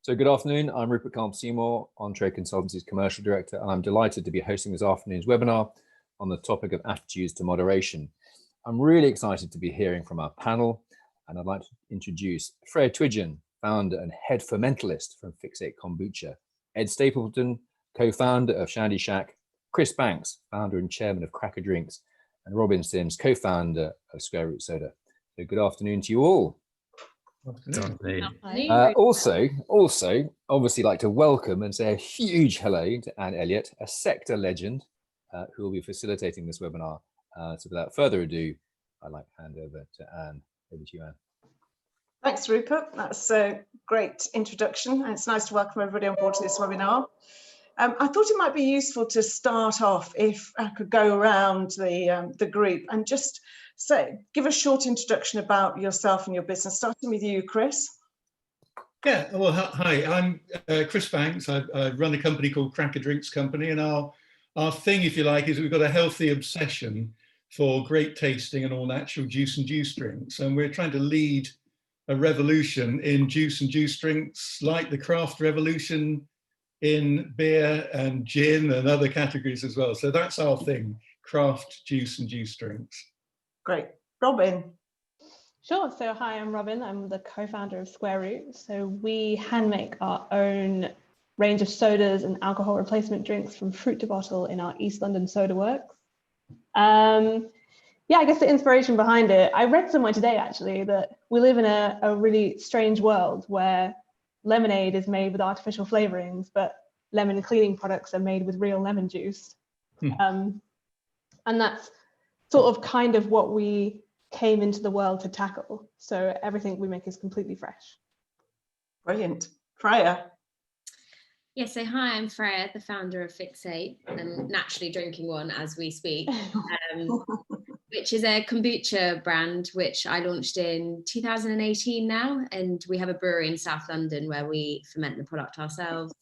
So good afternoon, I'm Rupert Culme-Seymour, On-Trade Consultancy's Commercial Director, and I'm delighted to be hosting this afternoon's webinar on the topic of attitudes to moderation. I'm really excited to be hearing from our panel, and I'd like to introduce Freya Twidgen, founder and head fermentalist from Fixate Kombucha, Ed Stapleton, co-founder of Shandyshack, Chris Banks, founder and chairman of Cracker Drinks, and Robin Sims, co-founder of squarerootsoda. So good afternoon to you all. Also, obviously like to welcome and say a huge hello to Ann Elliott, a sector legend who will be facilitating this webinar. So without further ado, I'd like to hand over to Ann. Over to you, Ann. Thanks, Rupert. That's a great introduction, and it's nice to welcome everybody on board to this webinar. I thought it might be useful to start off if I could go around the group and just give a short introduction about yourself and your business, starting with you, Chris. Yeah, well, hi, I'm Chris Banks. I run a company called Cracker Drinks Company, and our thing, if you like, is we've got a healthy obsession for great tasting and all natural juice and juice drinks, and we're trying to lead a revolution in juice and juice drinks, like the craft revolution in beer and gin and other categories as well. So that's our thing, craft juice and juice drinks. Great. Robin. Sure. So hi, I'm Robin. I'm the co-founder of Square Root. So we hand make our own range of sodas and alcohol replacement drinks from fruit to bottle in our East London soda works. Yeah, I guess the inspiration behind it, I read somewhere today actually that we live in a really strange world where lemonade is made with artificial flavorings, but lemon cleaning products are made with real lemon juice. And that's sort of kind of what we came into the world to tackle. So everything we make is completely fresh. Brilliant. Freya. Yes, so hi, I'm Freya, the founder of Fixate, and naturally drinking one as we speak, which is a kombucha brand which I launched in 2018 now, and we have a brewery in South London where we ferment the product ourselves.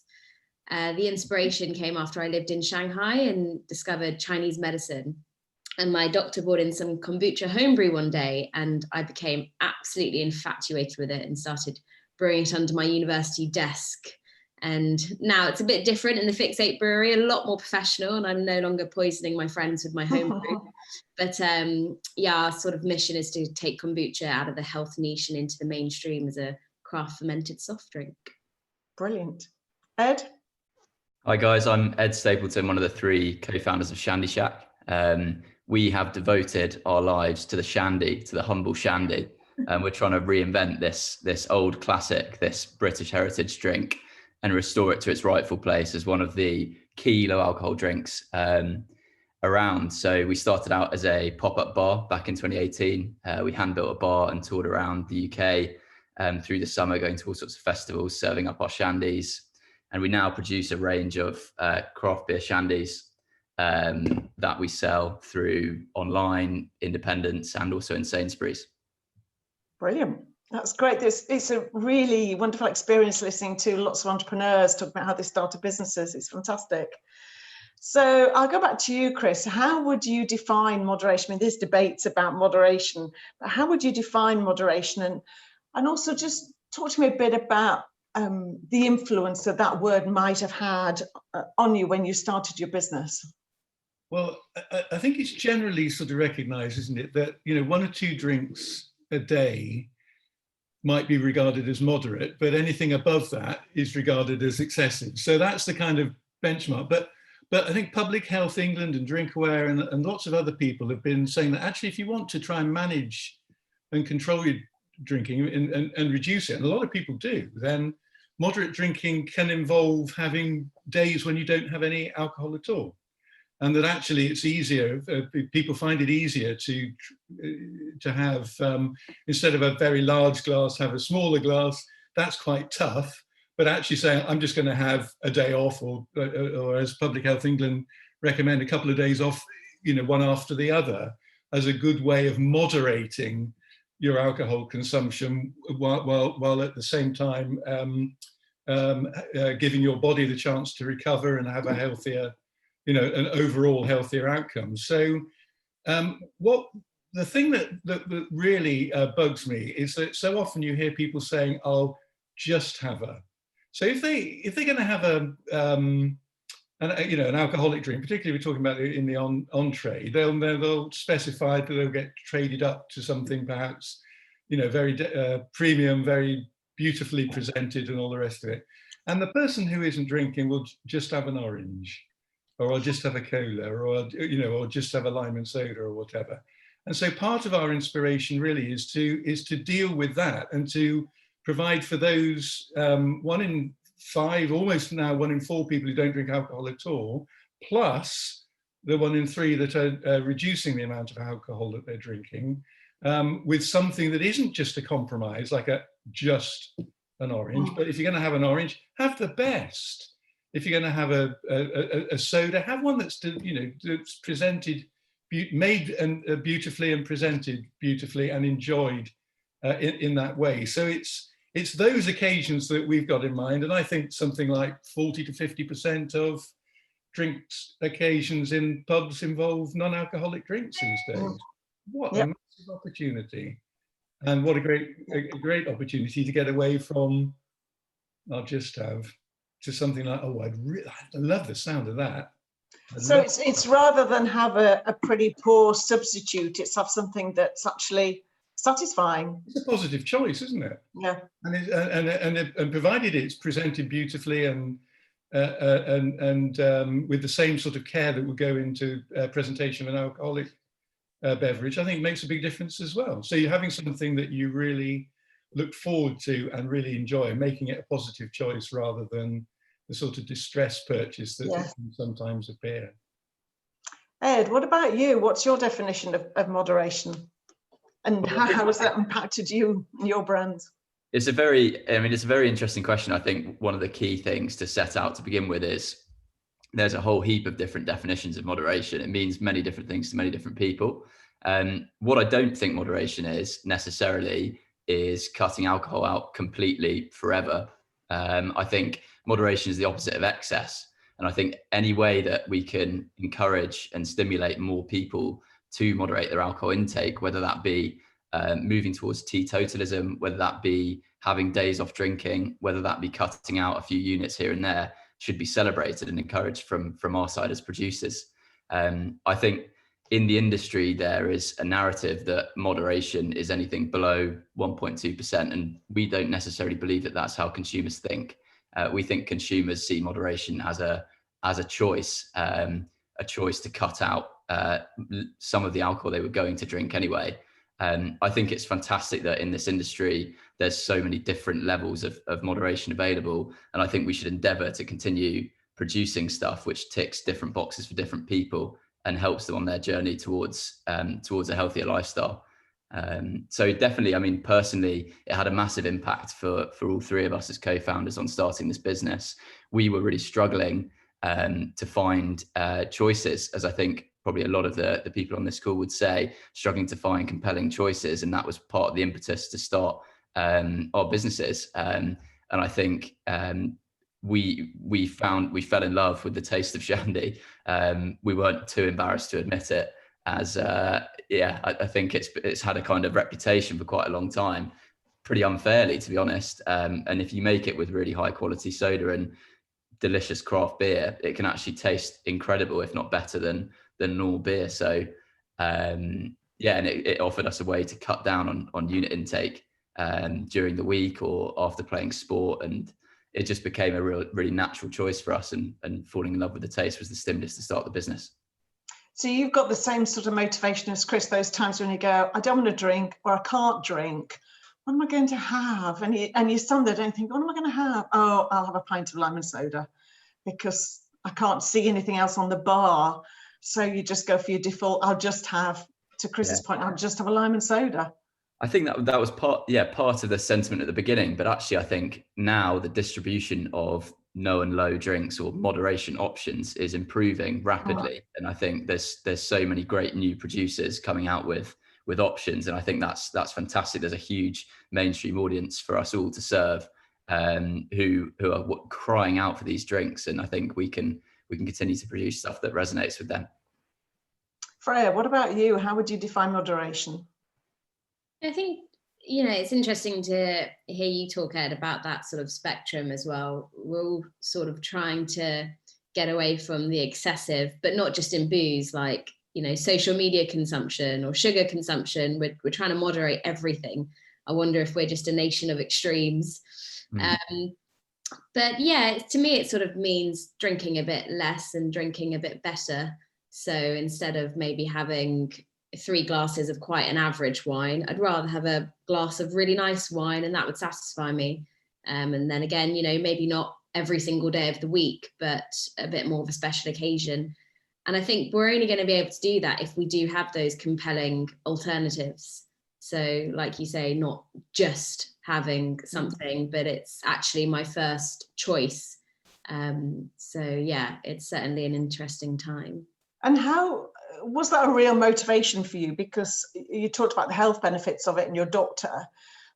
The inspiration came after I lived in Shanghai and discovered Chinese medicine. And my doctor brought in some kombucha homebrew one day, and I became absolutely infatuated with it and started brewing it under my university desk. And now it's a bit different in the Fixate brewery, a lot more professional, and I'm no longer poisoning my friends with my homebrew. But yeah, our sort of mission is to take kombucha out of the health niche and into the mainstream as a craft fermented soft drink. Brilliant. Ed? Hi guys, I'm Ed Stapleton, one of the three co-founders of Shandyshack. We have devoted our lives to the shandy, to the humble shandy, and we're trying to reinvent this old classic, this British heritage drink, and restore it to its rightful place as one of the key low alcohol drinks around. So we started out as a pop-up bar back in 2018. We hand built a bar and toured around the UK through the summer, going to all sorts of festivals, serving up our shandies. And we now produce a range of craft beer shandies that we sell through online, independents, and also in Sainsbury's. Brilliant. That's great. It's a really wonderful experience listening to lots of entrepreneurs talk about how they started businesses. It's fantastic. So I'll go back to you, Chris. How would you define moderation? I mean, there's debates about moderation, but how would you define moderation? And also just talk to me a bit about the influence that word might have had on you when you started your business. Well, I think it's generally sort of recognized, isn't it, that, you know, 1 or 2 drinks a day might be regarded as moderate, but anything above that is regarded as excessive. So that's the kind of benchmark. But I think Public Health England and DrinkAware and lots of other people have been saying that actually, if you want to try and manage and control your drinking and reduce it, and a lot of people do, then moderate drinking can involve having days when you don't have any alcohol at all. And that actually it's easier, people find it easier to have, instead of a very large glass, have a smaller glass. That's quite tough, but actually saying, I'm just going to have a day off, or as Public Health England recommend, a couple of days off, you know, one after the other, as a good way of moderating your alcohol consumption while at the same time giving your body the chance to recover and have a healthier, you know, an overall healthier outcome. So the thing that really bugs me is that so often you hear people saying, I'll just have So if they're going to have an alcoholic drink, particularly we're talking about in the on-trade, they'll specify that they'll get traded up to something perhaps, very premium, very beautifully presented, and all the rest of it. And the person who isn't drinking will just have an orange, or I'll just have a cola, or just have a lime and soda, or whatever. And so part of our inspiration really is to deal with that, and to provide for those 1 in 5, almost now 1 in 4 people who don't drink alcohol at all, plus the 1 in 3 that are reducing the amount of alcohol that they're drinking, with something that isn't just a compromise, like just an orange. But if you're going to have an orange, have the best. If you're going to have a soda, have one that's that's presented, made and beautifully, and presented beautifully, and enjoyed in that way. So it's those occasions that we've got in mind, and I think something like 40 to 50% of drinks occasions in pubs involve non-alcoholic drinks these days. What a massive opportunity, and what a great opportunity to get away from I'll just have to something like, oh, I love the sound of that. So it's rather than have a pretty poor substitute, it's have something that's actually satisfying. It's a positive choice, isn't it? Yeah. And provided it's presented beautifully and with the same sort of care that would go into presentation of an alcoholic beverage, I think makes a big difference as well. So you're having something that you really look forward to and really enjoy, making it a positive choice rather than the sort of distress purchase that can sometimes appear. Ed, what about you? What's your definition of moderation? And how has that impacted you and your brand? It's a very interesting question. I think one of the key things to set out to begin with is there's a whole heap of different definitions of moderation. It means many different things to many different people. What I don't think moderation is necessarily is cutting alcohol out completely forever. I think moderation is the opposite of excess. And I think any way that we can encourage and stimulate more people to moderate their alcohol intake, whether that be moving towards teetotalism, whether that be having days off drinking, whether that be cutting out a few units here and there, should be celebrated and encouraged from our side as producers. I think in the industry, there is a narrative that moderation is anything below 1.2%. And we don't necessarily believe that that's how consumers think. We think consumers see moderation as a choice to cut out some of the alcohol they were going to drink anyway. I think it's fantastic that in this industry, there's so many different levels of moderation available. And I think we should endeavor to continue producing stuff which ticks different boxes for different people and helps them on their journey towards a healthier lifestyle. So definitely, I mean, personally, it had a massive impact for all 3 of us as co-founders on starting this business. We were really struggling to find choices, as I think probably a lot of the people on this call would say, struggling to find compelling choices. And that was part of the impetus to start our businesses. And I think we fell in love with the taste of shandy. We weren't too embarrassed to admit it, as I think it's had a kind of reputation for quite a long time, pretty unfairly, to be honest. And if you make it with really high quality soda and delicious craft beer, it can actually taste incredible, if not better than normal beer. So and it offered us a way to cut down on unit intake during the week or after playing sport, and it just became a really natural choice for us, and falling in love with the taste was the stimulus to start the business. So you've got the same sort of motivation as Chris, those times when you go, I don't want to drink, or I can't drink. What am I going to have? And you stand there and think, what am I going to have? Oh, I'll have a pint of lemon soda because I can't see anything else on the bar. So you just go for your default. I'll just have, to Chris's point, I'll just have a lime and soda. I think that was part of the sentiment at the beginning, but actually I think now the distribution of no and low drinks or moderation options is improving rapidly. And I think there's so many great new producers coming out with options. And I think that's fantastic. There's a huge mainstream audience for us all to serve, who are crying out for these drinks. And I think we can continue to produce stuff that resonates with them. Freya, what about you? How would you define moderation? I think it's interesting to hear you talk, Ed, about that sort of spectrum as well. We're all sort of trying to get away from the excessive, but not just in booze, like, social media consumption or sugar consumption. We're trying to moderate everything. I wonder if we're just a nation of extremes. But yeah, to me, it sort of means drinking a bit less and drinking a bit better. So instead of maybe having 3 glasses of quite an average wine, I'd rather have a glass of really nice wine, and that would satisfy me. And then again, maybe not every single day of the week, but a bit more of a special occasion. And I think we're only going to be able to do that if we do have those compelling alternatives. So like you say, not just having something, but it's actually my first choice. So yeah, it's certainly an interesting time. And how was that a real motivation for you? Because you talked about the health benefits of it and your doctor.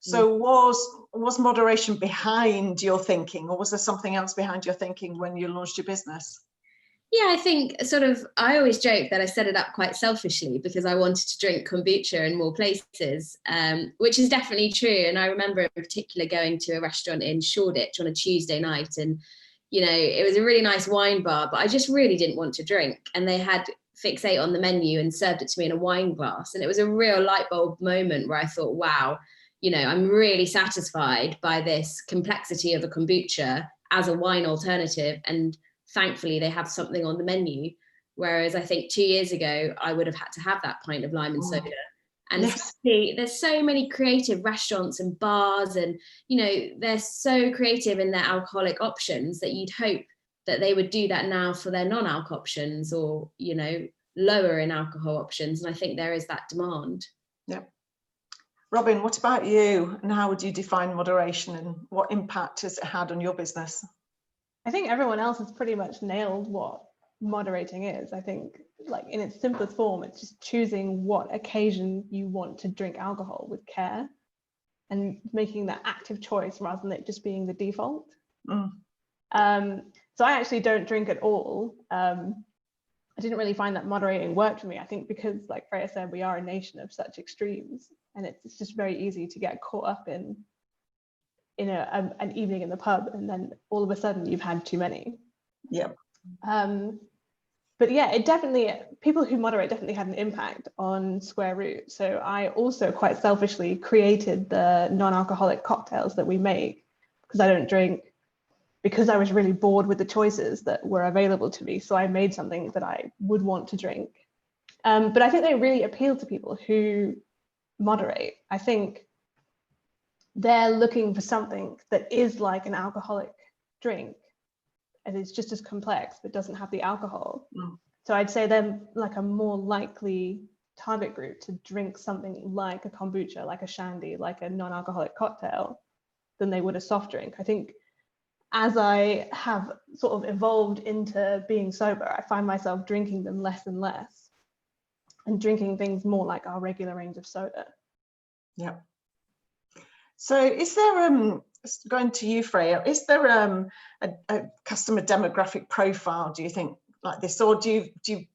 So was moderation behind your thinking, or was there something else behind your thinking when you launched your business? Yeah, I think I always joke that I set it up quite selfishly because I wanted to drink kombucha in more places, which is definitely true. And I remember in particular going to a restaurant in Shoreditch on a Tuesday night, and, it was a really nice wine bar, but I just really didn't want to drink. And they had Fix 8 on the menu and served it to me in a wine glass. And it was a real light bulb moment where I thought, wow, I'm really satisfied by this complexity of a kombucha as a wine alternative. And thankfully they have something on the menu. Whereas I think 2 years ago, I would have had to have that pint of lime and soda. And there's so many creative restaurants and bars, and, they're so creative in their alcoholic options that you'd hope that they would do that now for their non-alc options, or, lower in alcohol options. And I think there is that demand. Yeah. Robin, what about you? And how would you define moderation, and what impact has it had on your business? I think everyone else has pretty much nailed what moderating is. I think, like, in its simplest form, it's just choosing what occasion you want to drink alcohol with care and making that active choice rather than it just being the default. So I actually don't drink at all. I didn't really find that moderating worked for me. I think because, like Freya said, we are a nation of such extremes, and it's just very easy to get caught up in an evening in the pub, and then all of a sudden you've had too many. Yeah. But yeah, people who moderate definitely had an impact on Square Root. So I also quite selfishly created the non-alcoholic cocktails that we make, because I don't drink, because I was really bored with the choices that were available to me. So I made something that I would want to drink. But I think they really appeal to people who moderate. I think they're looking for something that is like an alcoholic drink, and it's just as complex but doesn't have the alcohol. So I'd say they're like a more likely target group to drink something like a kombucha, like a shandy, like a non-alcoholic cocktail, than they would a soft drink. I think as I have sort of evolved into being sober, I find myself drinking them less and less, and drinking things more like our regular range of soda. Yeah. So is there, going to you, Freya, is there a customer demographic profile, do you think, like this, or do you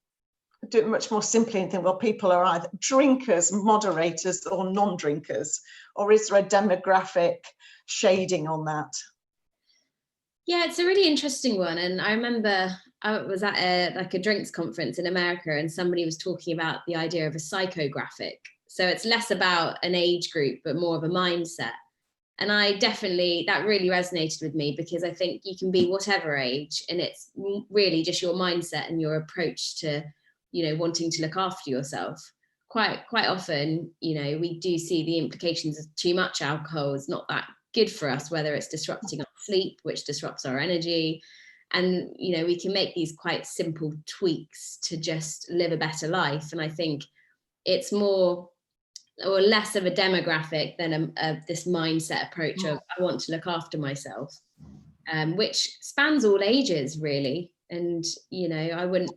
do it much more simply and think, well, people are either drinkers, moderators, or non-drinkers, or is there a demographic shading on that? Yeah, it's a really interesting one. And I remember I was at a drinks conference in America, and somebody was talking about the idea of a psychographic. So it's less about an age group, but more of a mindset. And that really resonated with me, because I think you can be whatever age, and it's really just your mindset and your approach to, wanting to look after yourself. Quite often, we do see the implications of too much alcohol is not that good for us, whether it's disrupting our sleep, which disrupts our energy. And, we can make these quite simple tweaks to just live a better life. And I think it's more or less of a demographic than this mindset approach of I want to look after myself, which spans all ages really. And I wouldn't.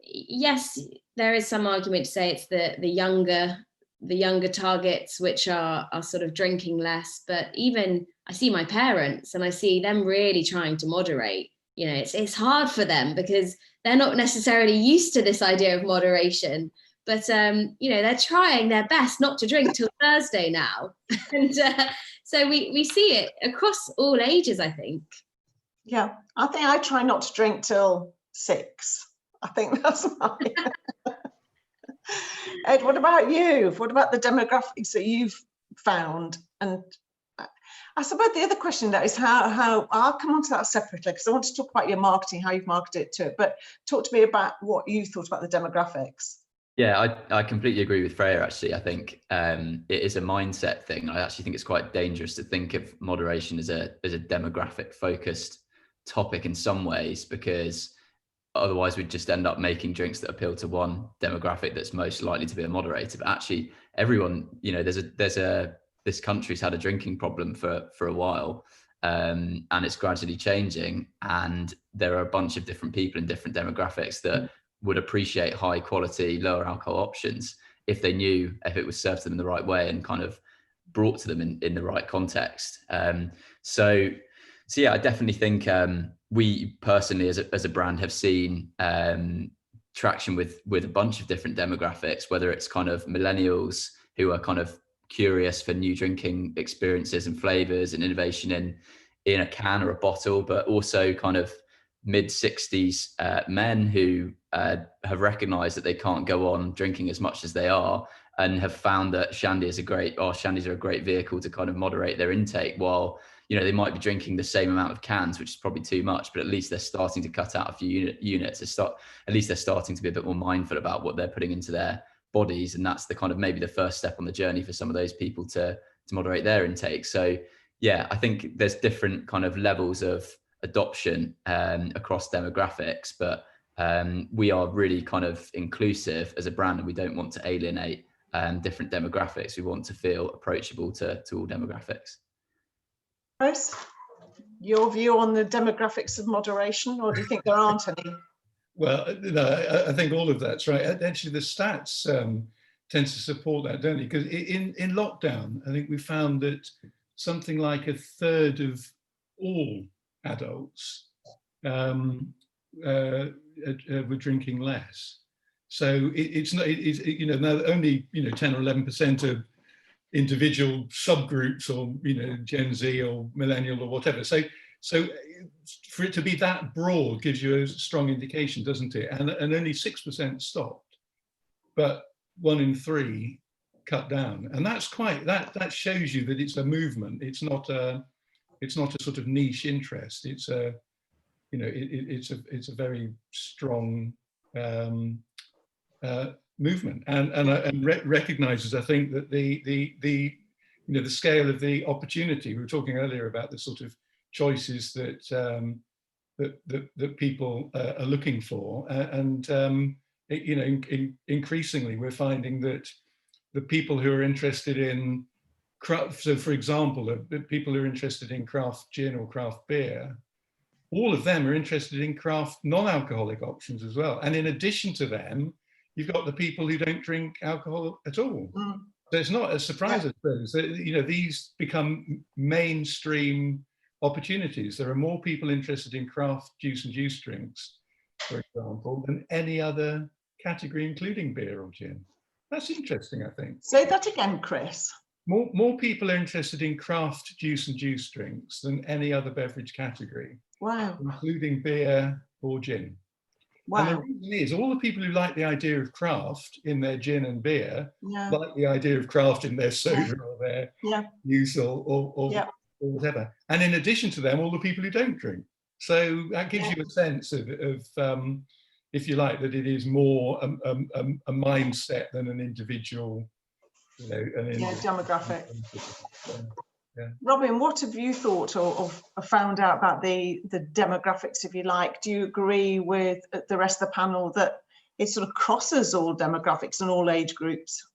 Yes, there is some argument to say it's the younger targets which are sort of drinking less. But even I see my parents, and I see them really trying to moderate. It's hard for them because they're not necessarily used to this idea of moderation. but you know, they're trying their best not to drink till Thursday now. And so we see it across all ages, I think. Yeah, I think I try not to drink till 6. I think that's mine. Ed, what about you? What about the demographics that you've found? And I suppose the other question that is how I'll come on to that separately, because I want to talk about your marketing, how you've marketed it to it, but talk to me about what you thought about the demographics. Yeah, I completely agree with Freya, actually. I think it is a mindset thing. I actually think it's quite dangerous to think of moderation as a demographic focused topic in some ways, because otherwise we'd just end up making drinks that appeal to one demographic that's most likely to be a moderator. But actually everyone, you know, this country's had a drinking problem for a while, and it's gradually changing, and there are a bunch of different people in different demographics that would appreciate high quality, lower alcohol options if they knew, if it was served to them in the right way and kind of brought to them in the right context. So yeah, I definitely think we personally as a brand have seen traction with a bunch of different demographics, whether it's kind of millennials who are kind of curious for new drinking experiences and flavors and innovation in a can or a bottle, but also kind of mid-60s men who have recognized that they can't go on drinking as much as they are, and have found that shandies are a great vehicle to kind of moderate their intake, while, you know, they might be drinking the same amount of cans, which is probably too much, but at least they're starting to cut out a few units. At least they're starting to be a bit more mindful about what they're putting into their bodies, and that's the kind of maybe the first step on the journey for some of those people to moderate their intake. So yeah, I think there's different kind of levels of adoption across demographics, but we are really kind of inclusive as a brand, and we don't want to alienate different demographics. We want to feel approachable to all demographics. Chris, your view on the demographics of moderation, or do you think there aren't any? Well, no, I think all of that's right. Actually, the stats tend to support that, don't they? Because in lockdown, I think we found that something like a third of all adults were drinking less. So it's not, you know, now only, you know, 10 or 11% of individual subgroups, or, you know, Gen Z or millennial or whatever. So for it to be that broad gives you a strong indication, doesn't it? And only 6% stopped, but 1 in 3 cut down, and that's quite, that shows you that it's a movement. It's not a sort of niche interest. It's a, you know, it's a very strong movement, and recognizes, I think, that the you know, the scale of the opportunity. We were talking earlier about the sort of choices that that people are looking for, and you know, increasingly we're finding that the people who are interested in craft, so for example, the people who are interested in craft gin or craft beer, all of them are interested in craft non-alcoholic options as well. And in addition to them, you've got the people who don't drink alcohol at all. So it's not a surprise, I suppose, that, you know, these become mainstream opportunities. There are more people interested in craft juice and juice drinks, for example, than any other category, including beer or gin. That's interesting, I think. Say that again, Chris. More people are interested in craft juice and juice drinks than any other beverage category. Wow. Including beer or gin. Wow. And the reason is, all the people who like the idea of craft in their gin and beer, like the idea of craft in their soda or their juice or whatever. And in addition to them, all the people who don't drink. So that gives you a sense of if you like, that it is more a mindset than an individual, you know, demographic. Robin, what have you thought or found out about the demographics, if you like? Do you agree with the rest of the panel that it sort of crosses all demographics and all age groups?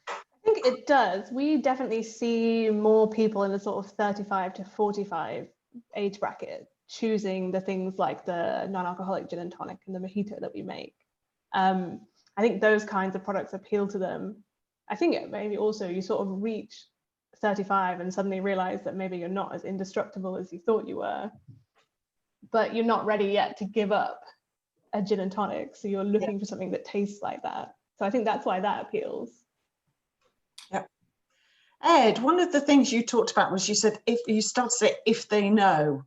I think it does. We definitely see more people in the sort of 35 to 45 age bracket choosing the things like the non-alcoholic gin and tonic and the mojito that we make. I think those kinds of products appeal to them. I think maybe also you sort of reach 35 and suddenly realize that maybe you're not as indestructible as you thought you were, but you're not ready yet to give up a gin and tonic, so you're looking for something that tastes like that. So I think that's why that appeals. Yeah. Ed, one of the things you talked about was you said, if you start to say, if they know.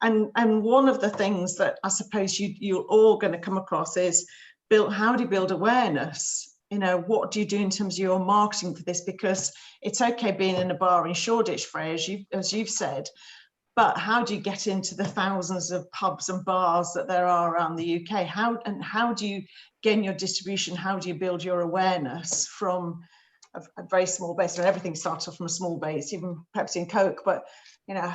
And one of the things that I suppose you're all going to come across is how do you build awareness? You know, what do you do in terms of your marketing for this? Because it's okay being in a bar in Shoreditch, Freya, as you've said, but how do you get into the thousands of pubs and bars that there are around the UK? How do you gain your distribution? How do you build your awareness from a very small base? And everything starts off from a small base, even Pepsi and Coke, but you know,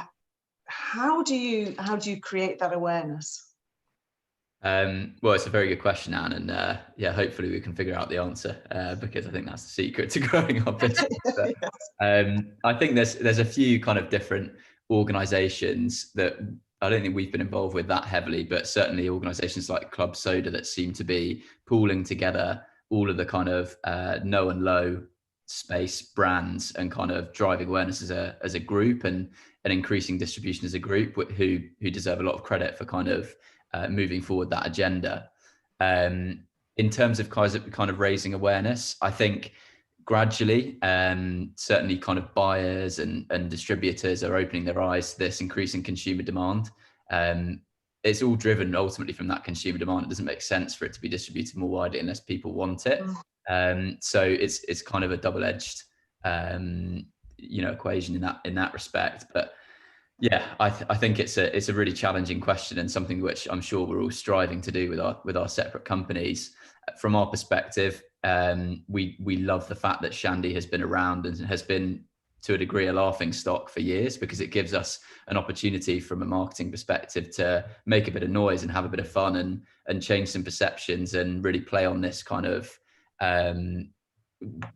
how do you create that awareness? Well, it's a very good question, Anne, and yeah, hopefully we can figure out the answer, because I think that's the secret to growing our business. But, I think there's a few kind of different organisations that I don't think we've been involved with that heavily, but certainly organisations like Club Soda that seem to be pooling together all of the kind of no and low space brands and kind of driving awareness as a group and increasing distribution as a group, who deserve a lot of credit for kind of moving forward that agenda. In terms of kind of raising awareness, I think gradually, certainly kind of buyers and distributors are opening their eyes to this increasing consumer demand. It's all driven ultimately from that consumer demand. It doesn't make sense for it to be distributed more widely unless people want it. So it's kind of a double-edged equation in that respect. But yeah, I think it's a really challenging question, and something which I'm sure we're all striving to do with our separate companies. From our perspective, we love the fact that Shandy has been around and has been, to a degree, a laughing stock for years, because it gives us an opportunity from a marketing perspective to make a bit of noise and have a bit of fun and change some perceptions and really play on this kind of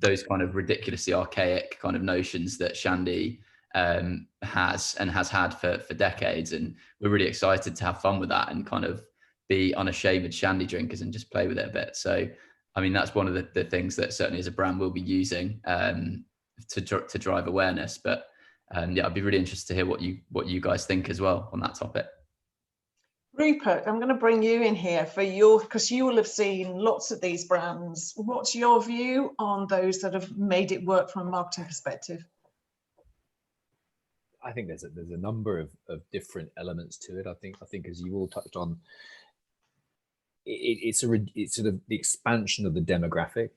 those kind of ridiculously archaic kind of notions that Shandy has had for decades. And we're really excited to have fun with that and kind of be unashamed Shandy drinkers and just play with it a bit. So I mean, that's one of the things that certainly as a brand we'll be using to drive awareness. But yeah, I'd be really interested to hear what you guys think as well on that topic. Rupert, I'm going to bring you in here because you will have seen lots of these brands. What's your view on those that have made it work from a marketing perspective? I think there's a number of different elements to it. I think as you all touched on, it's sort of the expansion of the demographic.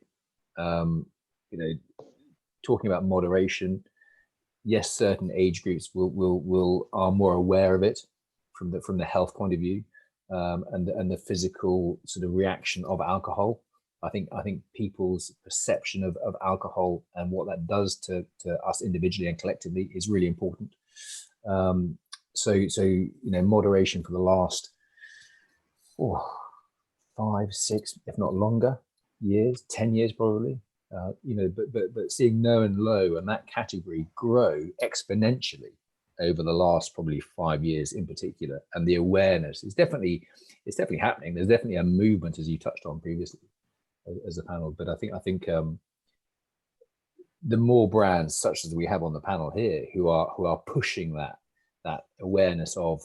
Talking about moderation, yes, certain age groups are more aware of it from the health point of view, and the physical sort of reaction of alcohol. I think people's perception of alcohol and what that does to us individually and collectively is really important. So moderation for the last 5, 6, if not longer years, 10 years probably. But seeing no and low and that category grow exponentially over the last probably 5 years in particular, and the awareness is definitely happening. There's definitely a movement, as you touched on previously as a panel. But I think the more brands such as we have on the panel here who are pushing that awareness of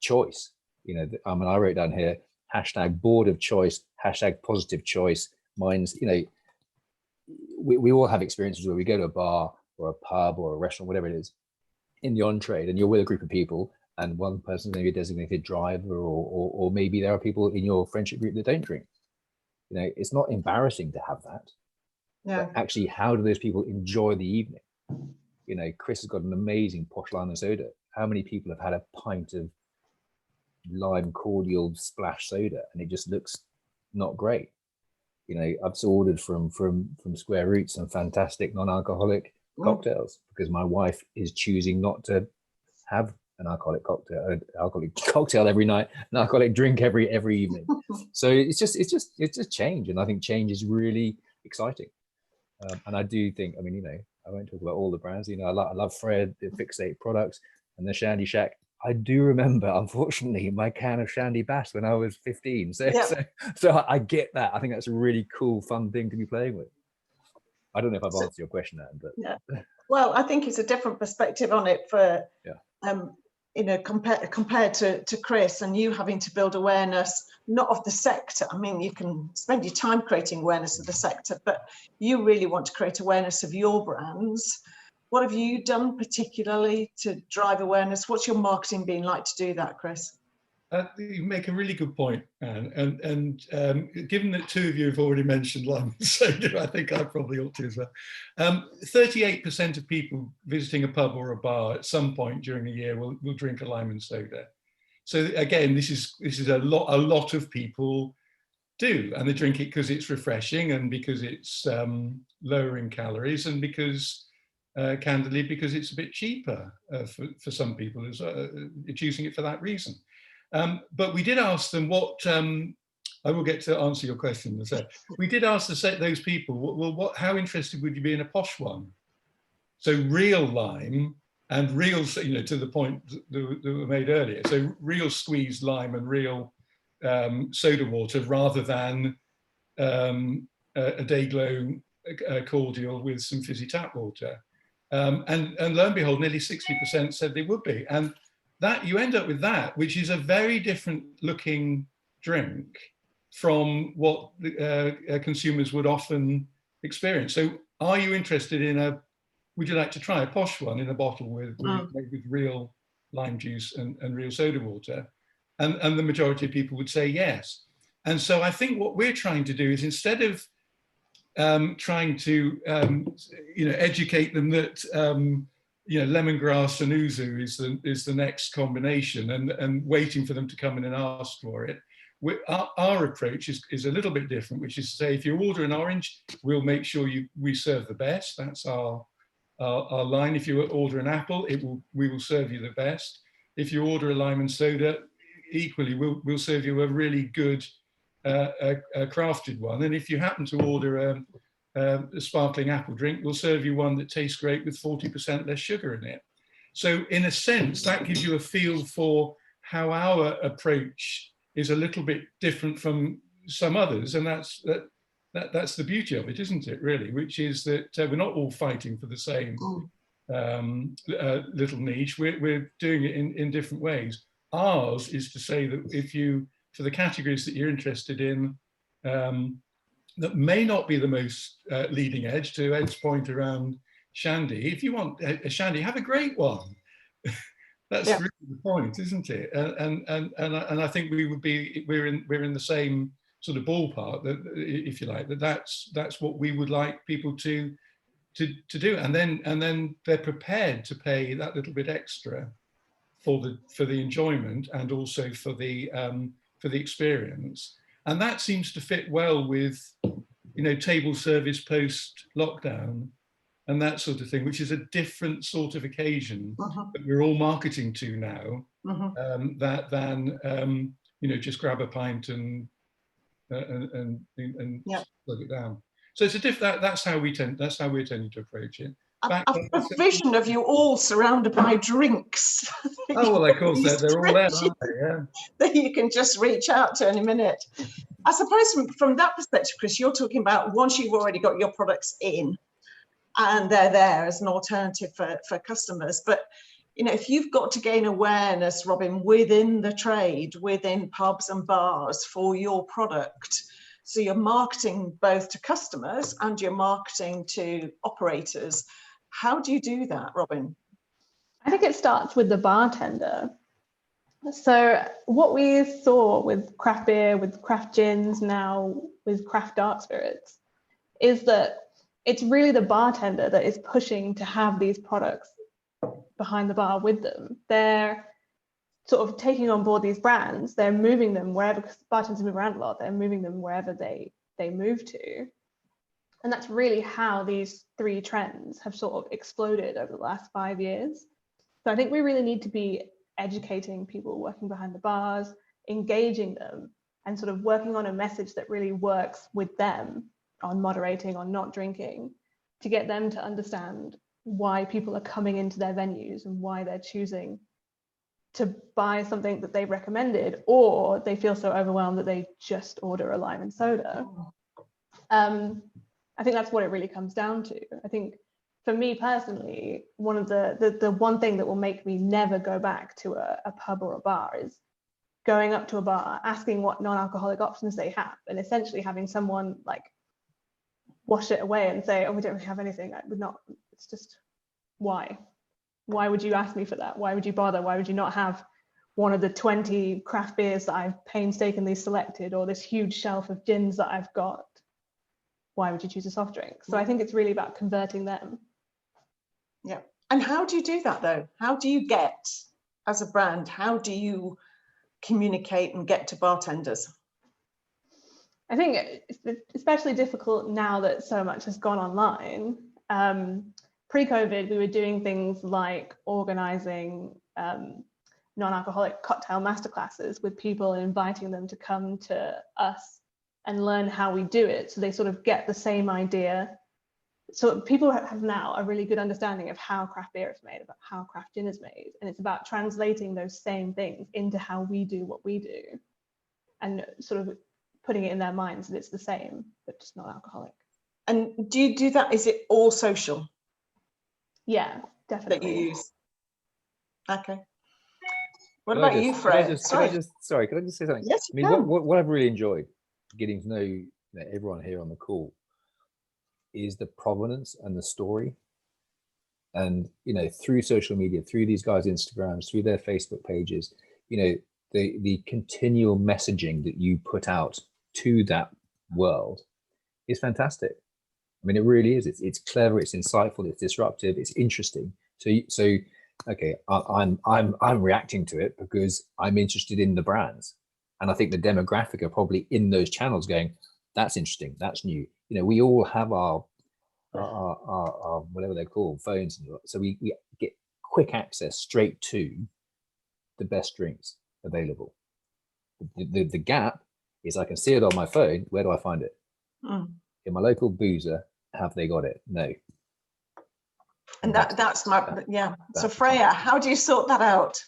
choice. I wrote down here hashtag board of choice, hashtag positive choice. Mine's, we all have experiences where we go to a bar or a pub or a restaurant, whatever it is, in the on-trade, and you're with a group of people, and one person's maybe a designated driver, or maybe there are people in your friendship group that don't drink. It's not embarrassing to have that. Yeah. But actually, how do those people enjoy the evening? Chris has got an amazing posh lime and soda. How many people have had a pint of lime cordial splash soda and it just looks not great? I've ordered from Square Roots some fantastic non-alcoholic cocktails because my wife is choosing not to have an alcoholic cocktail every night, an alcoholic drink every evening. So it's just change, and I think change is really exciting. And I do think, I won't talk about all the brands. I love Fred, the Fixate products, and the Shandyshack. I do remember, unfortunately, my can of Shandy Bass when I was 15. So I get that. I think that's a really cool, fun thing to be playing with. I don't know if I've answered your question, Anne, but yeah. Well, I think it's a different perspective on it for compared to Chris and you having to build awareness, not of the sector. I mean, you can spend your time creating awareness of the sector, but you really want to create awareness of your brands. What have you done particularly to drive awareness? What's your marketing been like to do that, Chris? You make a really good point, Anne. And given that two of you have already mentioned lime and soda, I think I probably ought to as well. 38% of people visiting a pub or a bar at some point during the year will drink a lime and soda. So again, this is a lot of people do, and they drink it because it's refreshing and because it's lower in calories and because candidly because it's a bit cheaper for some people who's choosing it for that reason. But we did ask them what, I will get to answer your question in a sec. We did ask those people, well, how interested would you be in a posh one? So real lime and real, to the point that were made earlier. So real squeezed lime and real soda water rather than a Dayglow cordial with some fizzy tap water. And lo and behold, nearly 60% said they would be. And that you end up with that, which is a very different looking drink from what consumers would often experience. So are you interested in would you like to try a posh one in a bottle with real lime juice and real soda water? And the majority of people would say yes. And so I think what we're trying to do is, instead of trying to educate them that lemongrass and ouzo is the next combination, and waiting for them to come in and ask for it. Our approach is a little bit different, which is to say, if you order an orange, we'll make sure we serve the best. That's our line. If you order an apple, we will serve you the best. If you order a lime and soda, equally we'll serve you a really good a crafted one. And if you happen to order a sparkling apple drink, we'll serve you one that tastes great with 40% less sugar in it. So in a sense, that gives you a feel for how our approach is a little bit different from some others. And that's the beauty of it, isn't it, really? Which is that we're not all fighting for the same little niche. We're doing it in different ways. Ours is to say that for the categories that you're interested in, that may not be the most leading edge, to Ed's point around shandy. If you want a shandy, have a great one. That's really the point, isn't it? And I think we're in the same sort of ballpark, that, if you like, that's what we would like people to do, and then they're prepared to pay that little bit extra for the enjoyment and also for the experience. And that seems to fit well with, table service post lockdown and that sort of thing, which is a different sort of occasion that we're all marketing to now, than just grab a pint and plug it down. So it's that's how we're tending to approach it. I've a vision of you all surrounded by drinks. Oh, well, of course, they're all there, aren't they? Yeah. That you can just reach out to in a minute. I suppose from that perspective, Chris, you're talking about once you've already got your products in and they're there as an alternative for customers. But, if you've got to gain awareness, Robin, within the trade, within pubs and bars for your product, so you're marketing both to customers and you're marketing to operators. How do you do that, Robin? I think it starts with the bartender. So what we saw with craft beer, with craft gins, now with craft dark spirits, is that it's really the bartender that is pushing to have these products behind the bar with them. They're sort of taking on board these brands, they're moving them wherever, because bartenders move around a lot, they're moving them wherever they move to. And that's really how these three trends have sort of exploded over the last 5 years. So I think we really need to be educating people working behind the bars, engaging them, and sort of working on a message that really works with them on moderating, on not drinking, to get them to understand why people are coming into their venues and why they're choosing to buy something that they've recommended, or they feel so overwhelmed that they just order a lime and soda. I think that's what it really comes down to. I think for me personally, one of the one thing that will make me never go back to a pub or a bar is going up to a bar, asking what non-alcoholic options they have, and essentially having someone like wash it away and say, oh, we don't really have anything. I would not, it's just, why would you ask me for that? Why would you bother? Why would you not have one of the 20 craft beers that I've painstakingly selected, or this huge shelf of gins that I've got? Why would you choose a soft drink? So I think it's really about converting them. Yeah. And how do you do that though? How do you get, as a brand, how do you communicate and get to bartenders? I think it's especially difficult now that so much has gone online. Pre-COVID, we were doing things like organizing non-alcoholic cocktail masterclasses with people and inviting them to come to us and learn how we do it, so they sort of get the same idea. So people have now a really good understanding of how craft beer is made, about how craft gin is made, and it's about translating those same things into how we do what we do, and sort of putting it in their minds that it's the same, but just not alcoholic. And do you do that? Is it all social? Yeah, definitely. That you use? Okay. What about you, Fred? Could I just say something? Yes, I mean, what I've really enjoyed getting to know everyone here on the call is the provenance and the story. And, through social media, through these guys' Instagrams, through their Facebook pages, the continual messaging that you put out to that world is fantastic. I mean, it really is. It's clever, it's insightful, it's disruptive, it's interesting. So okay, I'm reacting to it because I'm interested in the brands, and I think the demographic are probably in those channels going, that's interesting, that's new. We all have our whatever they're called, phones, so we get quick access straight to the best drinks available. The gap is I can see it on my phone. Where do I find it? In my local boozer, have they got it? No. And that's my so Freya, how do you sort that out?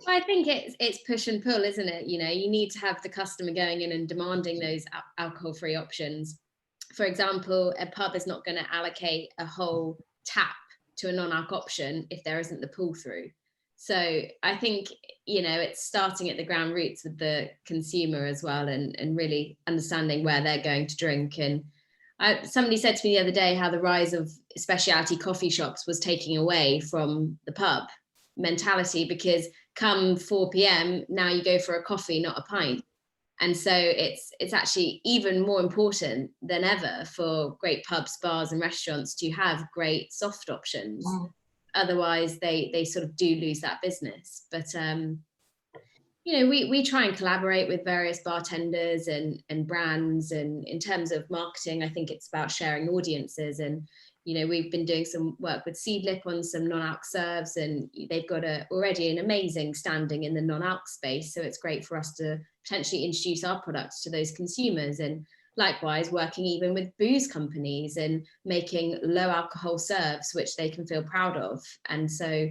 I think it's push and pull, isn't it? You need to have the customer going in and demanding those alcohol-free options. For example, a pub is not going to allocate a whole tap to a non-alc option if there isn't the pull-through. So I think, it's starting at the ground roots with the consumer as well, and really understanding where they're going to drink. And somebody said to me the other day how the rise of specialty coffee shops was taking away from the pub mentality, because come 4 p.m, now you go for a coffee, not a pint. And so it's actually even more important than ever for great pubs, bars and restaurants to have great soft options. Otherwise they sort of do lose that business. But we try and collaborate with various bartenders and brands, and in terms of marketing, I think it's about sharing audiences. And we've been doing some work with Seedlip on some non-alc serves, and they've got already an amazing standing in the non-alc space, so it's great for us to potentially introduce our products to those consumers. And likewise, working even with booze companies and making low alcohol serves which they can feel proud of. And so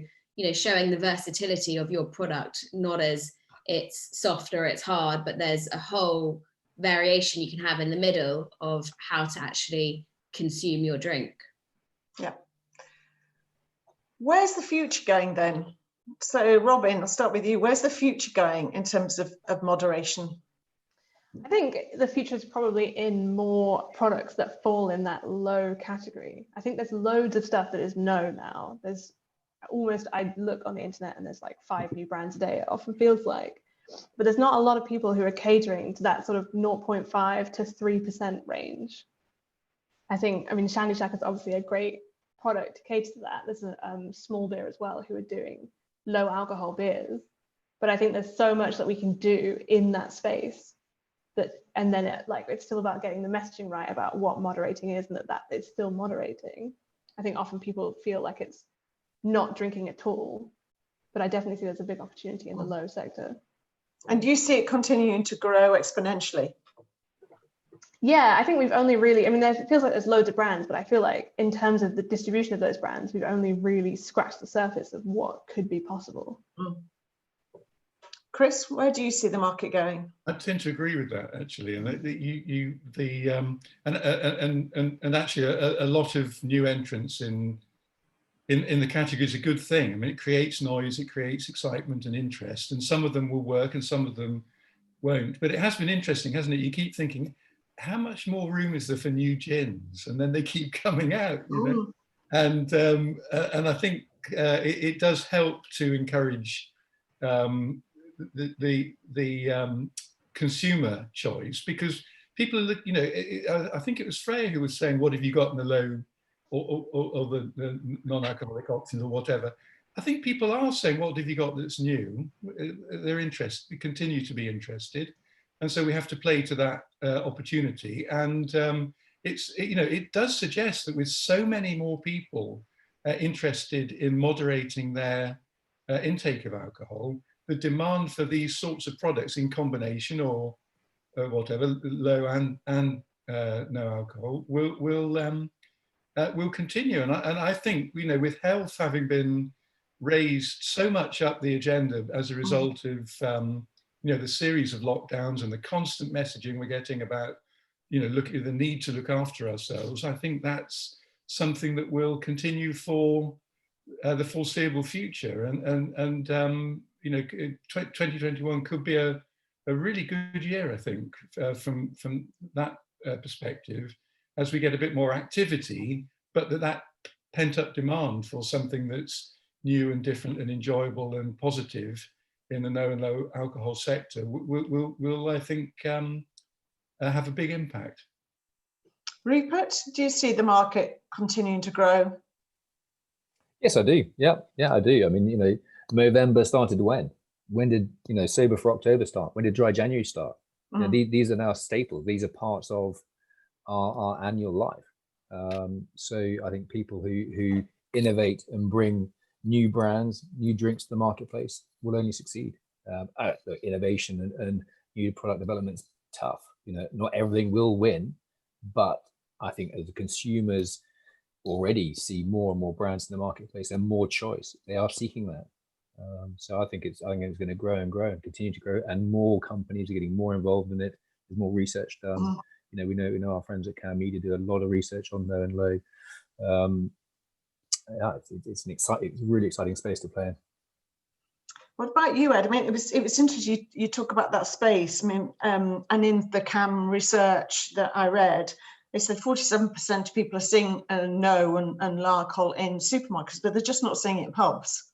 showing the versatility of your product, not as it's soft or it's hard, but there's a whole variation you can have in the middle of how to actually consume your drink. Yeah. Where's the future going then? So Robin, I'll start with you. Where's the future going in terms of moderation? I think the future is probably in more products that fall in that low category. I think there's loads of stuff that is no now. There's almost, I look on the internet and there's like 5 new brands a day, it often feels like. But there's not a lot of people who are catering to that sort of 0.5 to 3% range. I mean, Shandyshack is obviously a great product to cater to that. There's a small beer as well who are doing low alcohol beers. But I think there's so much that we can do in that space, and then it's still about getting the messaging right about what moderating is, and that it's still moderating. I think often people feel like it's not drinking at all, but I definitely see there's a big opportunity in the low sector. And do you see it continuing to grow exponentially? Yeah, I think we've only really, it feels like there's loads of brands, but I feel like in terms of the distribution of those brands, we've only really scratched the surface of what could be possible. Chris, where do you see the market going? I tend to agree with that, actually, and and actually a lot of new entrants in the category is a good thing. I mean, it creates noise, it creates excitement and interest, and some of them will work and some of them won't. But it has been interesting, hasn't it? You keep thinking, how much more room is there for new gins? And then they keep coming out, you know. And I think it does help to encourage the consumer choice, because people are, you know, I think it was Freya who was saying, what have you got in the low or the non-alcoholic options or whatever. I think people are saying, what have you got that's new? They're interested, continue to be interested. And so we have to play to that opportunity. And you know, it does suggest that with so many more people interested in moderating their intake of alcohol, the demand for these sorts of products in combination or whatever, low and no alcohol, will continue. And I think, you know, with health having been raised so much up the agenda as a result of you know, the series of lockdowns and the constant messaging we're getting about, you know, look at the need to look after ourselves, I think that's something that will continue for the foreseeable future. And you know, 2021 could be a really good year, I think, from that perspective, as we get a bit more activity, but that pent-up demand for something that's new and different and enjoyable and positive in the no and low alcohol sector will I think, have a big impact. Rupert, do you see the market continuing to grow? Yes, I do. Yeah, I do. I mean, you know, Movember started when? When did, you know, Sober for October start? When did Dry January start? You know, these are now staples. These are parts of our annual life. So I think people who innovate and bring new brands, new drinks to the marketplace will only succeed. Innovation and new product development is tough. You know, not everything will win, but I think as the consumers already see more and more brands in the marketplace and more choice, they are seeking that. So I think it's going to grow and grow and continue to grow, and more companies are getting more involved in it. There's more research done. You know, we know our friends at Cam Media do a lot of research on low and low. Yeah, it's a really exciting space to play in. What about you, Ed? I mean, it was interesting you talk about that space. I mean, and in the CAM research that I read, they said 47% of people are seeing no and low alcohol in supermarkets, but they're just not seeing it in pubs.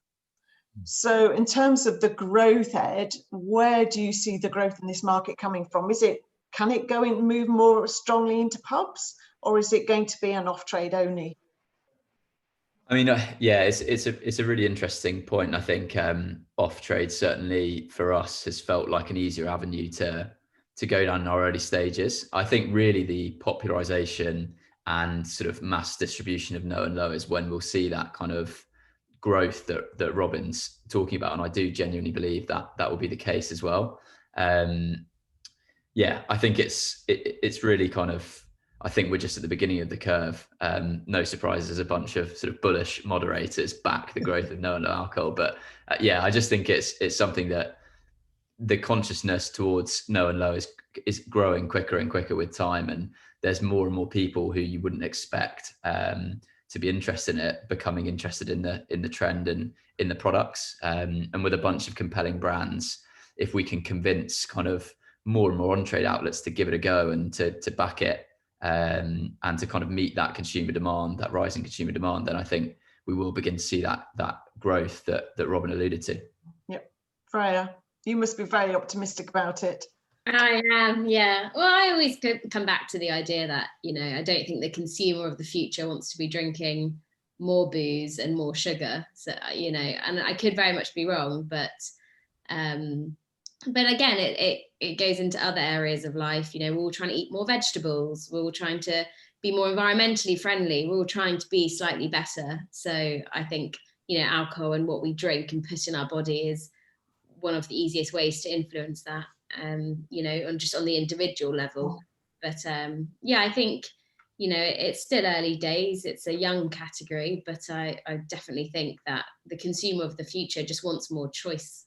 So in terms of the growth, Ed, where do you see the growth in this market coming from? Can it go and move more strongly into pubs, or is it going to be an off-trade only? I mean, yeah, it's a really interesting point. I think off-trade certainly for us has felt like an easier avenue to go down in our early stages. I think really the popularization and sort of mass distribution of no and low is when we'll see that kind of growth that Robin's talking about, and I do genuinely believe that will be the case as well. Yeah, I think it's really kind of, I think we're just at the beginning of the curve. No surprise, there's a bunch of sort of bullish moderators back the growth of no and low alcohol. But yeah, I just think it's something that the consciousness towards no and low is growing quicker and quicker with time. And there's more and more people who you wouldn't expect to be interested in it, becoming interested in the trend and in the products. And with a bunch of compelling brands, if we can convince kind of more and more on-trade outlets to give it a go and to back it, and to kind of meet that consumer demand, that rising consumer demand, then I think we will begin to see that growth that Robin alluded to. Yep. Freya, you must be very optimistic about it. I am, yeah. Well, I always come back to the idea that, you know, I don't think the consumer of the future wants to be drinking more booze and more sugar. So, you know, and I could very much be wrong, but again, it goes into other areas of life. You know, we're all trying to eat more vegetables. We're all trying to be more environmentally friendly. We're all trying to be slightly better. So I think, you know, alcohol and what we drink and put in our body is one of the easiest ways to influence that, you know, and just on the individual level. But yeah, I think, you know, it's still early days. It's a young category, but I definitely think that the consumer of the future just wants more choice.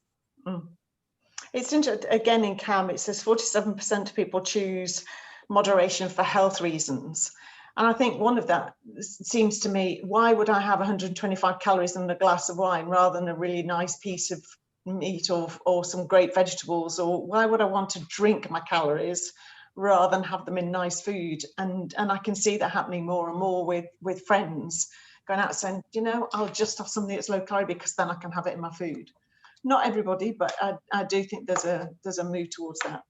It's interesting, again, in CAM, it says 47% of people choose moderation for health reasons. And I think one of that seems to me, why would I have 125 calories in a glass of wine rather than a really nice piece of meat or some great vegetables? Or why would I want to drink my calories rather than have them in nice food? And I can see that happening more and more with friends going out saying, you know, I'll just have something that's low calorie because then I can have it in my food. Not everybody, but I do think there's a move towards that.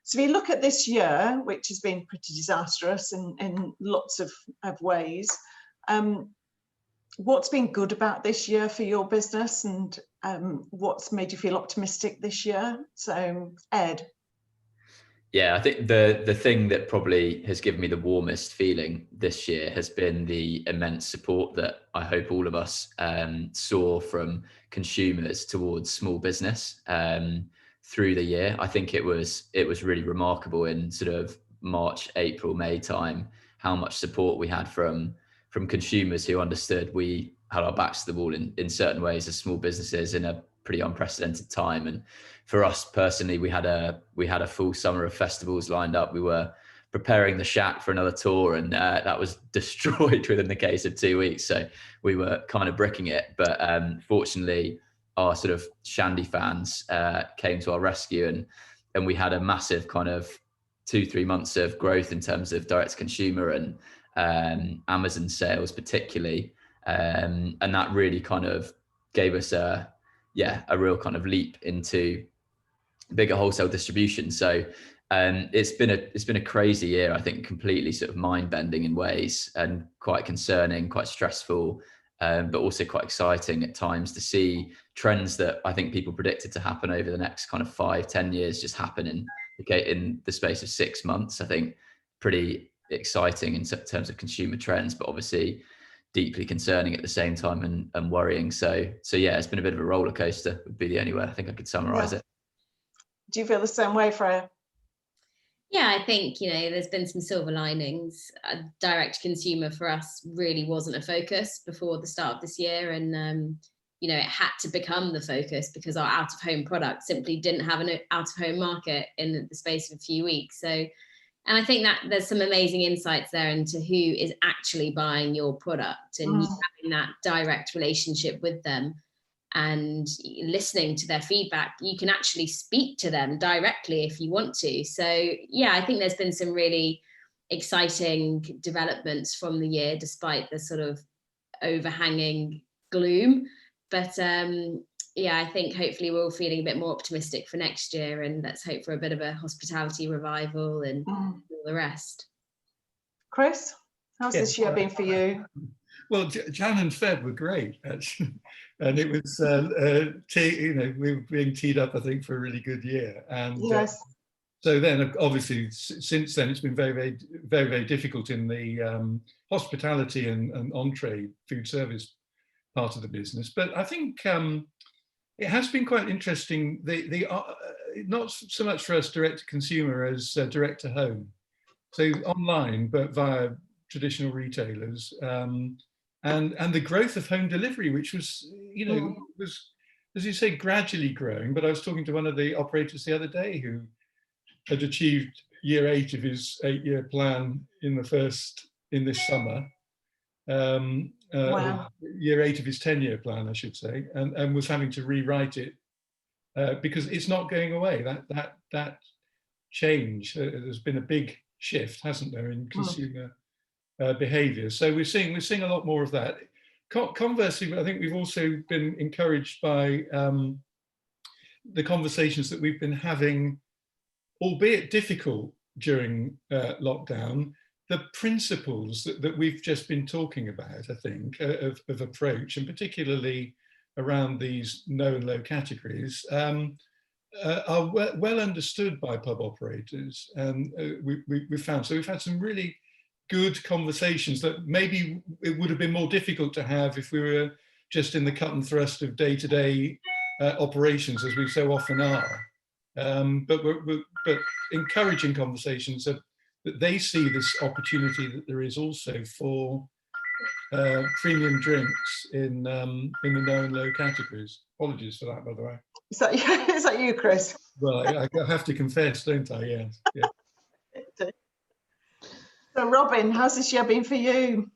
So if you look at this year, which has been pretty disastrous in lots of ways, what's been good about this year for your business, and what's made you feel optimistic this year? So Ed. Yeah, I think the thing that probably has given me the warmest feeling this year has been the immense support that I hope all of us saw from consumers towards small business through the year. I think it was really remarkable in sort of March, April, May time, how much support we had from consumers who understood we had our backs to the wall in certain ways as small businesses in a pretty unprecedented time. And for us personally, we had a full summer of festivals lined up. We were preparing the shack for another tour, and that was destroyed within the case of 2 weeks. So we were kind of bricking it. But fortunately, our sort of shandy fans came to our rescue, and we had a massive kind of 2-3 months of growth in terms of direct to consumer and Amazon sales particularly. And that really kind of gave us a real kind of leap into bigger wholesale distribution. So it's been a crazy year, I think, completely sort of mind bending in ways, and quite concerning, quite stressful, but also quite exciting at times to see trends that I think people predicted to happen over the next kind of 5-10 years just happen in the space of 6 months. I think pretty exciting in terms of consumer trends, but obviously deeply concerning at the same time and worrying. So yeah, it's been a bit of a roller coaster, would be the only way I think I could summarize it. Do you feel the same way, Freya? Yeah, I think, you know, there's been some silver linings. Direct consumer for us really wasn't a focus before the start of this year. And, you know, it had to become the focus because our out of home product simply didn't have an out of home market in the space of a few weeks. So, and I think that there's some amazing insights there into who is actually buying your product and having that direct relationship with them and listening to their feedback. You can actually speak to them directly if you want to. So yeah, I think there's been some really exciting developments from the year, despite the sort of overhanging gloom. But yeah, I think hopefully we're all feeling a bit more optimistic for next year, and let's hope for a bit of a hospitality revival and all the rest. Chris, how's this year been for you? Well, Jan and Feb were great, actually. And it was, you know, we were being teed up, I think, for a really good year. And yes. So then, obviously, since then, it's been very, very, very, very difficult in the hospitality and on-trade food service part of the business. But I think it has been quite interesting. Not so much for us direct to consumer as direct to home. So online, but via traditional retailers. And the growth of home delivery, which was, you know, was, as you say, gradually growing. But I was talking to one of the operators the other day who had achieved year 8 of his 8-year plan in this summer. Wow. Year 8 of his 10-year plan, I should say, and was having to rewrite it because it's not going away. That change, there's been a big shift, hasn't there, in consumer behaviour. So we're seeing a lot more of that. Conversely, I think we've also been encouraged by the conversations that we've been having, albeit difficult during lockdown, the principles that we've just been talking about, I think, of approach, and particularly around these no and low categories, are well understood by pub operators. And we've found, so we've had some really good conversations that maybe it would have been more difficult to have if we were just in the cut and thrust of day-to-day operations, as we so often are. But encouraging conversations that they see this opportunity that there is also for premium drinks in the no and low categories. Apologies for that, by the way. Is that you, Chris? Well, I have to confess, don't I? Yes. Yeah. So Robin, how's this year been for you?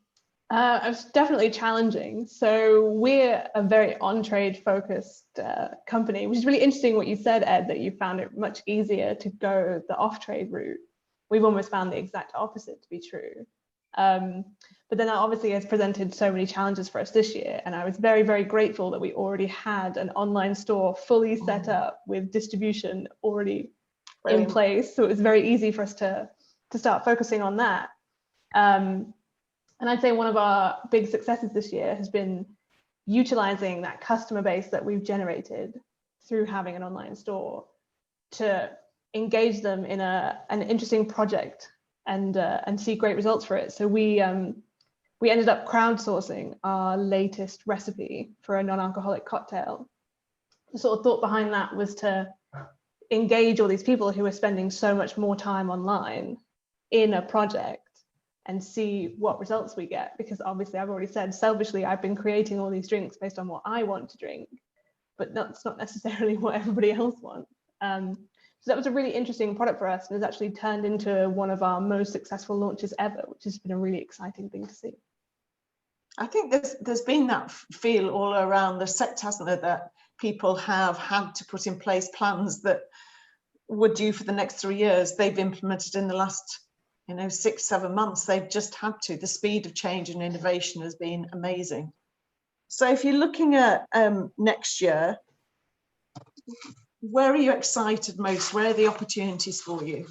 It's definitely challenging. So we're a very on-trade focused company, which is really interesting what you said, Ed, that you found it much easier to go the off-trade route. We've almost found the exact opposite to be true. But then that obviously has presented so many challenges for us this year. And I was very, very grateful that we already had an online store fully set up with distribution already in place. So it was very easy for us to start focusing on that. And I'd say one of our big successes this year has been utilizing that customer base that we've generated through having an online store to engage them in an interesting project and see great results for it. So we ended up crowdsourcing our latest recipe for a non-alcoholic cocktail. The sort of thought behind that was to engage all these people who are spending so much more time online in a project and see what results we get, because obviously I've already said selfishly I've been creating all these drinks based on what I want to drink, but that's not necessarily what everybody else wants. So that was a really interesting product for us, and it's actually turned into one of our most successful launches ever, which has been a really exciting thing to see. I think there's been that feel all around the sector, hasn't there, that people have had to put in place plans that were due for the next 3 years. They've implemented in the last 6-7 months. They've just had to. The speed of change and innovation has been amazing. So if you're looking at next year, where are you excited most? Where are the opportunities for you?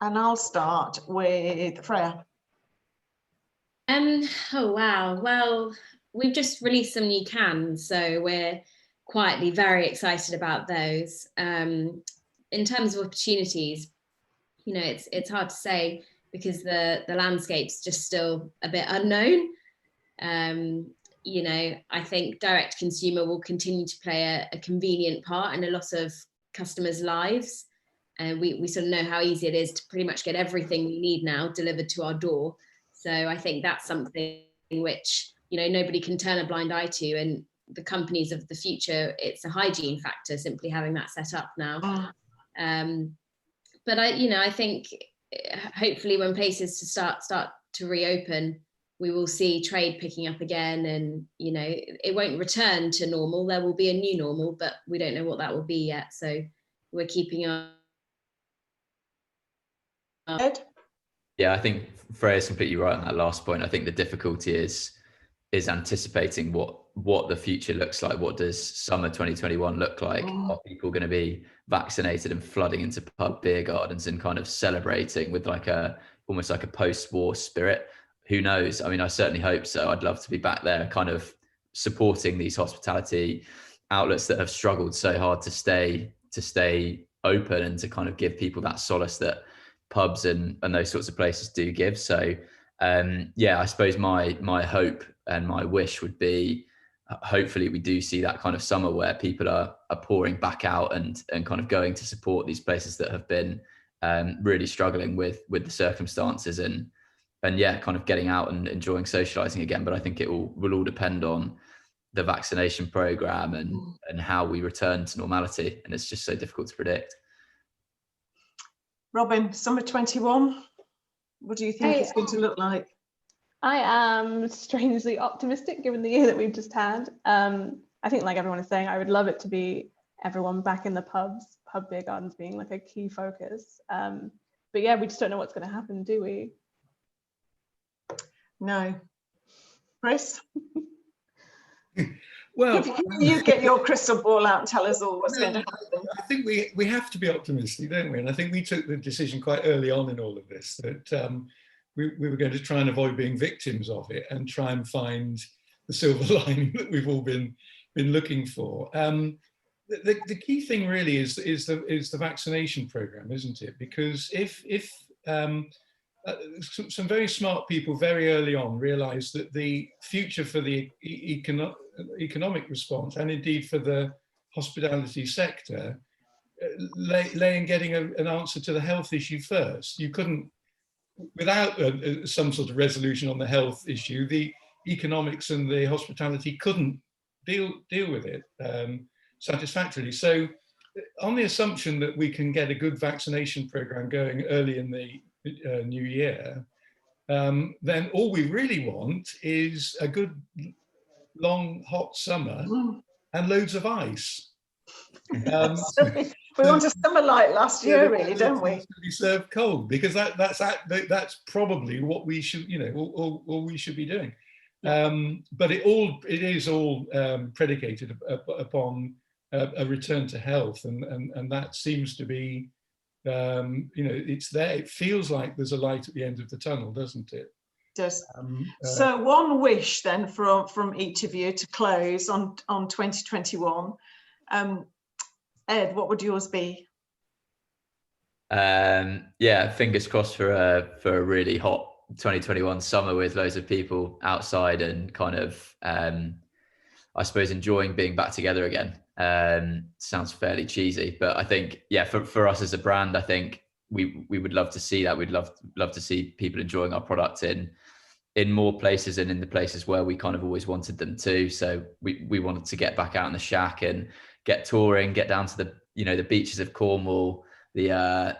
And I'll start with Freya. Oh wow, well, we've just released some new cans, so we're quietly very excited about those. In terms of opportunities, it's hard to say because the landscape's just still a bit unknown. I think direct consumer will continue to play a convenient part in a lot of customers' lives. And we sort of know how easy it is to pretty much get everything we need now delivered to our door. So I think that's something which, nobody can turn a blind eye to. And the companies of the future, it's a hygiene factor, simply having that set up now. But I think hopefully when places start to reopen, we will see trade picking up again, and it won't return to normal. There will be a new normal, but we don't know what that will be yet. So we're keeping our. Ed? Yeah, I think Freya's completely right on that last point. I think the difficulty is anticipating what the future looks like. What does summer 2021 look like? Are people going to be vaccinated and flooding into pub beer gardens and kind of celebrating with almost like a post-war spirit? Who knows? I mean, I certainly hope so. I'd love to be back there kind of supporting these hospitality outlets that have struggled so hard to stay open and to kind of give people that solace that pubs and those sorts of places do give. So I suppose my hope and my wish would be hopefully we do see that kind of summer where people are pouring back out and kind of going to support these places that have been really struggling with the circumstances and kind of getting out and enjoying socializing again. But I think it will all depend on the vaccination program and how we return to normality, and it's just so difficult to predict. Robin, summer 21, what do you think it's going to look like? I am strangely optimistic given the year that we've just had. I think, like everyone is saying, I would love it to be everyone back in the pub beer gardens being like a key focus. But yeah, we just don't know what's going to happen, do we? No. Chris? Well, you get your crystal ball out and tell us all what's going to happen. I think we have to be optimistic, don't we? And I think we took the decision quite early on in all of this that we were going to try and avoid being victims of it and try and find the silver lining that we've all been looking for. The key thing really is the vaccination program, isn't it? Because if some very smart people very early on realised that the future for the economic response and indeed for the hospitality sector lay in getting an answer to the health issue first. You couldn't, without some sort of resolution on the health issue, the economics and the hospitality couldn't deal with it satisfactorily. So on the assumption that we can get a good vaccination program going early in the new year, then all we really want is a good long hot summer and loads of ice. We want a summer like last year, really, don't we? To be served cold, because that's probably what we should, all we should be doing. But it is all predicated upon a return to health, and that seems to be, it's there. It feels like there's a light at the end of the tunnel, doesn't it? Yes. So one wish then from each of you to close on 2021. Ed, what would yours be? Yeah, fingers crossed for a really hot 2021 summer with loads of people outside and kind of, I suppose, enjoying being back together again. Sounds fairly cheesy, but I think, yeah, for us as a brand, I think we would love to see that. We'd love to see people enjoying our product in more places and in the places where we kind of always wanted them to. So we wanted to get back out in the shack and get touring, get down to the beaches of Cornwall, the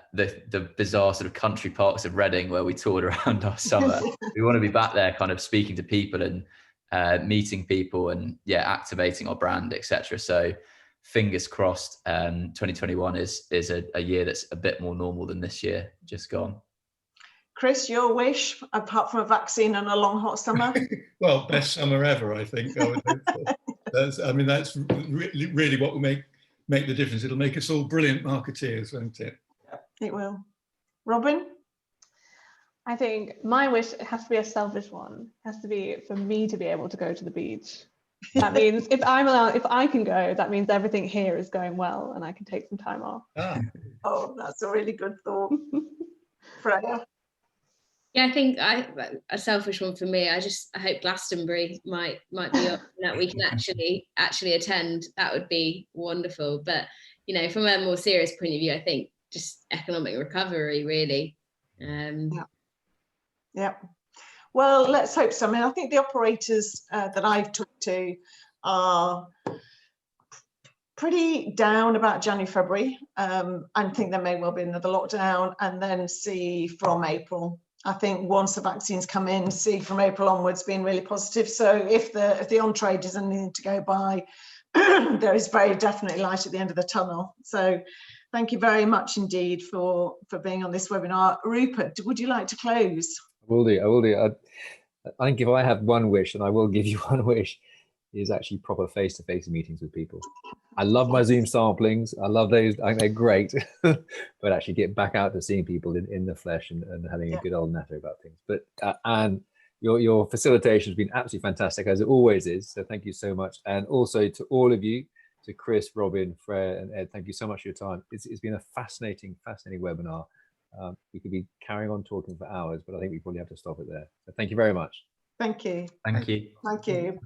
bizarre sort of country parks of Reading where we toured around our summer. We want to be back there kind of speaking to people and meeting people and activating our brand, etc. So fingers crossed 2021 is a year that's a bit more normal than this year just gone. Chris, your wish, apart from a vaccine and a long hot summer? Well, best summer ever, I think. I would hope so. That's really what will make the difference. It'll make us all brilliant marketeers, won't it? It will. Robin? I think my wish has to be a selfish one. It has to be for me to be able to go to the beach. That means if I can go, that means everything here is going well and I can take some time off. Oh, that's a really good thought. Freya? Yeah, I think a selfish one for me. I hope Glastonbury might be up and that we can actually attend. That would be wonderful. But from a more serious point of view, I think just economic recovery, really. Yeah. Well, let's hope so. I mean, I think the operators that I've talked to are pretty down about January, February. I think there may well be another lockdown, and then see from April. I think once the vaccines come in, see from April onwards being really positive. So if the on-trade is anything to go by, there is very definitely light at the end of the tunnel. So thank you very much indeed for being on this webinar. Rupert, would you like to close? I will do. I think if I have one wish, and I will give you one wish, is actually proper face-to-face meetings with people. I love my Zoom samplings. I love those. I think they're great. But actually get back out to seeing people in the flesh and having a good old natter about things. But Anne, your facilitation has been absolutely fantastic, as it always is. So thank you so much. And also to all of you, to Chris, Robin, Freya, and Ed, thank you so much for your time. It's been a fascinating webinar. We could be carrying on talking for hours, but I think we probably have to stop it there. So thank you very much. Thank you. Thank you. Thank you.